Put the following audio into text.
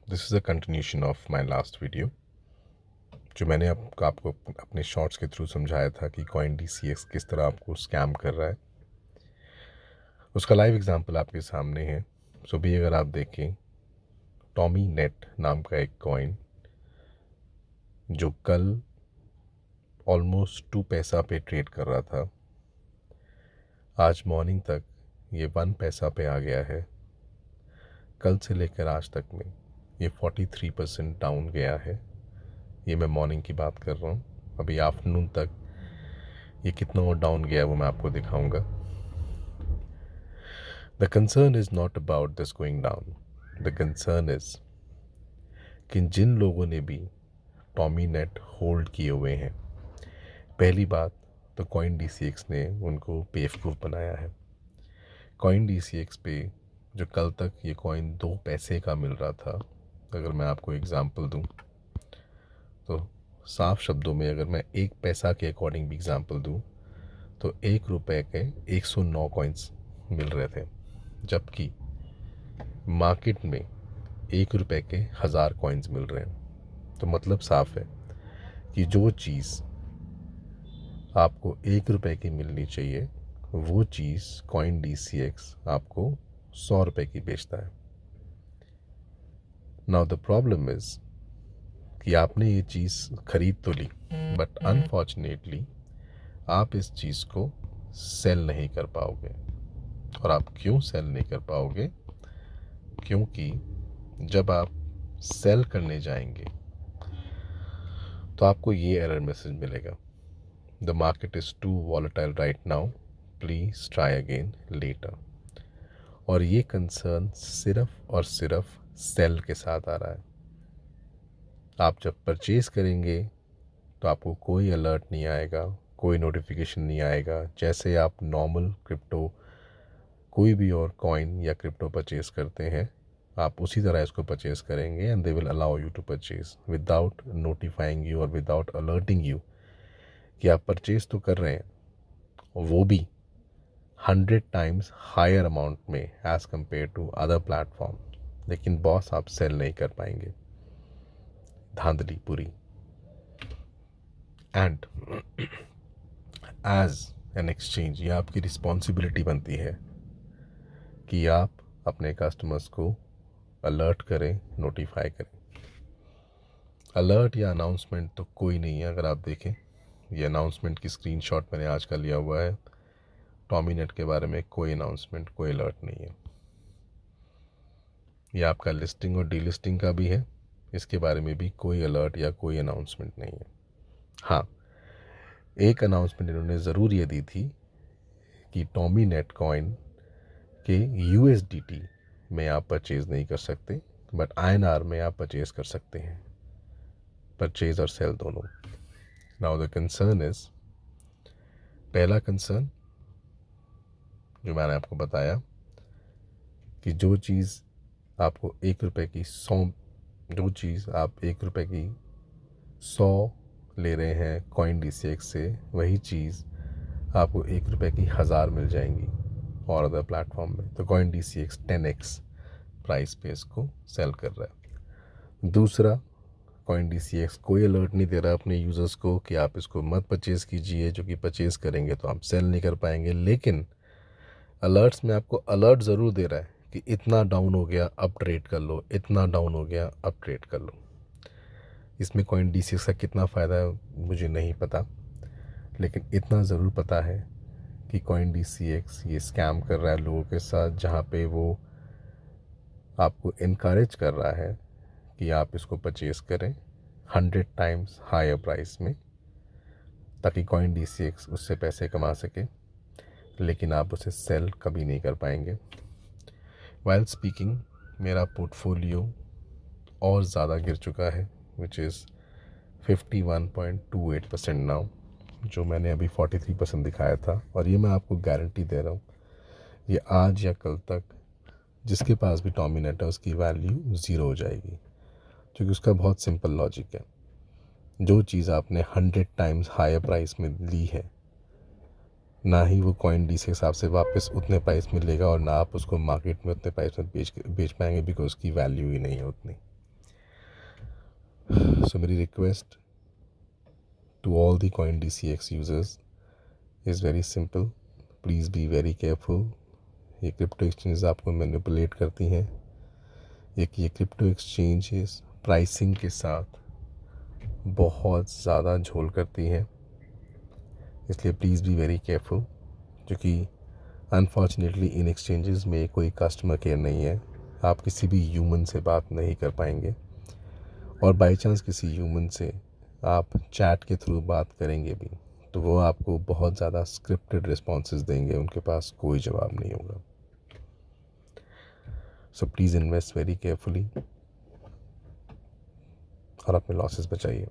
This is a continuation of my last video जो मैंने आपको अपने शॉर्ट्स के थ्रू समझाया था कि CoinDCX किस तरह आपको स्कैम कर रहा है। उसका लाइव एग्जांपल आपके सामने है। सो भी अगर आप देखें, टॉमी नेट नाम का एक कॉइन जो कल ऑलमोस्ट 2 पैसा पे ट्रेड कर रहा था, आज मॉर्निंग तक ये 1 पैसा पे आ गया है। कल से लेकर आज तक में ये 43% डाउन गया है। ये मैं मॉर्निंग की बात कर रहा हूँ। अभी आफ्टरनून तक ये कितना और डाउन गया है वो मैं आपको दिखाऊंगा। The concern is not about this going down. The concern is कि जिन लोगों ने भी टॉमी नेट होल्ड किए हुए हैं, पहली बात तो CoinDCX ने उनको बेवकूफ़ बनाया है। CoinDCX पे जो कल तक ये कॉइन 2 पैसे का मिल रहा था, अगर मैं आपको एग्ज़ाम्पल दूं तो साफ शब्दों में अगर मैं 1 पैसा के अकॉर्डिंग भी एग्ज़ाम्पल दूं तो 1 रुपए के 109 कॉइन्स मिल रहे थे, जबकि मार्केट में 1 रुपए के 1000 कॉइन्स मिल रहे हैं। तो मतलब साफ है कि जो चीज़ आपको 1 रुपए की मिलनी चाहिए वो चीज़ CoinDCX आपको 100 रुपए की बेचता है। नाउ द प्रॉब्लम इज़ कि आपने ये चीज़ खरीद तो ली, बट अनफॉर्चुनेटली आप इस चीज़ को सेल नहीं कर पाओगे। और आप क्यों सेल नहीं कर पाओगे? क्योंकि जब आप सेल करने जाएंगे तो आपको ये एरर मैसेज मिलेगा, the market is too volatile right now, please try again later. और ये कंसर्न सिर्फ और सिर्फ सेल के साथ आ रहा है। आप जब परचेज़ करेंगे तो आपको कोई अलर्ट नहीं आएगा, कोई नोटिफिकेशन नहीं आएगा। जैसे आप नॉर्मल क्रिप्टो कोई भी और कॉइन या क्रिप्टो परचेज़ करते हैं, आप उसी तरह इसको परचेज़ करेंगे and they will allow you to purchase without notifying you और विदाउट अलर्टिंग यू कि आप परचेज़ तो कर रहे हैं, वो भी 100 टाइम्स हायर अमाउंट में as compare to other platform. लेकिन बॉस आप सेल नहीं कर पाएंगे। धांधली पूरी। एंड एज एन एक्सचेंज ये आपकी रिस्पॉन्सिबिलिटी बनती है कि आप अपने कस्टमर्स को अलर्ट करें, नोटिफाई करें। अलर्ट या अनाउंसमेंट तो कोई नहीं है। अगर आप देखें, ये अनाउंसमेंट की स्क्रीनशॉट मैंने आज का लिया हुआ है। टॉमी नेट के बारे में कोई अनाउंसमेंट, कोई अलर्ट नहीं है। ये आपका लिस्टिंग और डीलिस्टिंग का भी है, इसके बारे में भी कोई अलर्ट या कोई अनाउंसमेंट नहीं है। हाँ, एक अनाउंसमेंट इन्होंने ज़रूर ये दी थी कि टॉमी नेट कॉइन के USDT में आप परचेज़ नहीं कर सकते, बट INR में आप परचेज़ कर सकते हैं, परचेज़ और सेल दोनों। नाउ द कंसर्न इज़, पहला कंसर्न जो मैंने आपको बताया कि जो चीज़ आपको 1 रुपए की 100, जो चीज़ आप 1 रुपए की 100 ले रहे हैं CoinDCX से, वही चीज़ आपको 1 रुपए की 1000 मिल जाएंगी और अदर प्लेटफॉर्म में। तो CoinDCX 10x प्राइस पे इसको सेल कर रहा है। दूसरा, CoinDCX कोई अलर्ट नहीं दे रहा अपने यूज़र्स को कि आप इसको मत परचेज़ कीजिए, जो कि परचेज़ करेंगे तो आप सेल नहीं कर पाएंगे। लेकिन अलर्ट्स में आपको अलर्ट ज़रूर दे रहा है कि इतना डाउन हो गया, अब ट्रेड कर लो, इतना डाउन हो गया, अब ट्रेड कर लो। इसमें CoinDCX का कितना फ़ायदा है मुझे नहीं पता, लेकिन इतना ज़रूर पता है कि CoinDCX ये स्कैम कर रहा है लोगों के साथ, जहाँ पे वो आपको इनकरेज कर रहा है कि आप इसको परचेज़ करें 100 टाइम्स हायर प्राइस में, ताकि CoinDCX उससे पैसे कमा सके, लेकिन आप उसे सेल कभी नहीं कर पाएंगे। वाइल स्पीकिंग, मेरा पोर्टफोलियो और ज़्यादा गिर चुका है, विच इज़ 51.28% नाउ, जो मैंने अभी 43% दिखाया था। और ये मैं आपको गारंटी दे रहा हूँ, ये आज या कल तक जिसके पास भी टॉमी नेट है उसकी वैल्यू 0 हो जाएगी, क्योंकि उसका बहुत सिंपल लॉजिक है। जो चीज़ आपने 100 टाइम्स हायर प्राइस में ली है, ना ही वो CoinDCX आपसे वापस उतने प्राइस में लेगा, और ना आप उसको मार्केट में उतने प्राइस में बेच पाएंगे, बिकॉज उसकी वैल्यू ही नहीं है उतनी। सो मेरी request to all the CoinDCX users is very simple, please be very careful. ये क्रिप्टो एक्सचेंज आपको मैनिपुलेट करती हैं। ये क्रिप्टो एक्सचेंजेस प्राइसिंग के साथ बहुत ज़्यादा झोल करती हैं, इसलिए प्लीज़ बी वेरी केयरफुल। क्योंकि अनफॉर्चुनेटली इन एक्सचेंजेस में कोई कस्टमर केयर नहीं है, आप किसी भी ह्यूमन से बात नहीं कर पाएंगे, और बाई चांस किसी ह्यूमन से आप चैट के थ्रू बात करेंगे भी तो वो आपको बहुत ज़्यादा स्क्रिप्टेड रिस्पॉन्सेज देंगे, उनके पास कोई जवाब नहीं होगा। So please invest very carefully और अपने लॉसेस बचाइए।